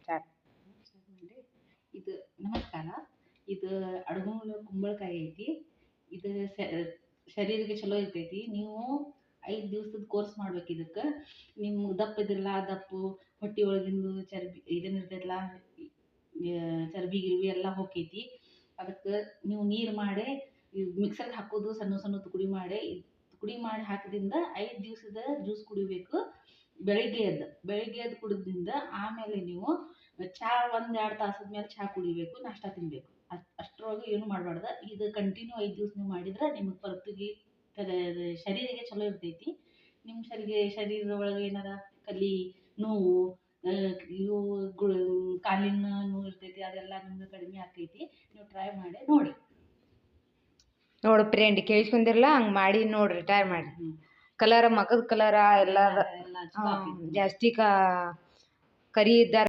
Start ಮಾಡಿ. ಇದು ನಮಸ್ಕಾರ. ಇದು ಅಡಗುಮೂಲ ಕುಂಬಳಕಾಯಿ ಐತಿ. ಇದು ಶರೀರಕ್ಕೆ ಚಲೋ ಇರ್ತೈತಿ. ನೀವು 5 ದಿವಸದ ಕೋರ್ಸ್ ಮಾಡ್ಬೇಕು. ಇದಕ್ಕೆ ನಿಮ್ಮ ದಪ್ಪ ಇದ್ರಲ್ಲ ದಪ್ಪು ಹೊಟ್ಟೆ ಒಳಗಿಂದು ಚರ್ಬಿ ಇದೇನಿರ್ತೈತಲ್ಲ ಚರ್ಬಿ ಗಿರ್ಬಿ ಎಲ್ಲ ಹೋಗೈತಿ. ಅದಕ್ಕೆ ನೀವು ನೀರು ಮಾಡಿ ಮಿಕ್ಸರ್ಗೆ ಹಾಕೋದು, ಸಣ್ಣ ಸಣ್ಣ ತುಕಡಿ ಮಾಡಿ ಹಾಕಿದಿಂದ 5 ದಿವಸದ ಜ್ಯೂಸ್ ಕುಡಿಬೇಕು. ಬೆಳಿಗ್ಗೆ ಎದ್ದು ಕುಡಿದ್ರಿಂದ ಆಮೇಲೆ ನೀವು ಚಹಾ 1-2 ತಾಸದ ಮೇಲೆ ಚಹಾ ಕುಡಿಬೇಕು, ನಾಷ್ಟ ತಿನ್ನಬೇಕು. ಅಷ್ಟರೊಳಗೆ ಏನು ಮಾಡಬಾರ್ದು. ಇದು ಕಂಟಿನ್ಯೂ 5 ದಿವಸ ನೀವು ಮಾಡಿದ್ರೆ ನಿಮಗೆ ಪರ್ತಿಗೆ ಶರೀರಕ್ಕೆ ಚಲೋ ಇರ್ತೈತಿ. ನಿಮ್ಮ ಶರೀರದ ಒಳಗೆ ಏನಾರ ಕಲಿ ನೋವು ಇವು ಕಾಲಿನ ನೋವು ಇರ್ತೈತಿ, ಅದೆಲ್ಲ ನಿಮ್ಗೆ ಕಡಿಮೆ ಆಗ್ತೈತಿ. ನೀವು ಟ್ರೈ ಮಾಡಿ ನೋಡಿ. ನೋಡು ಫ್ರೆಂಡ್, ಕೇಳಿಸ್ಕೊಂಡಿರಲ್ಲ, ಹಂಗೆ ಮಾಡಿ ನೋಡ್ರಿ, ಟ್ರೈ ಮಾಡಿ. ಕಲರ್ ಮಗದ ಕಲರ ಎಲ್ಲ ಜಾಸ್ತಿ ಕರಿ ಇದ್ದಾರೆ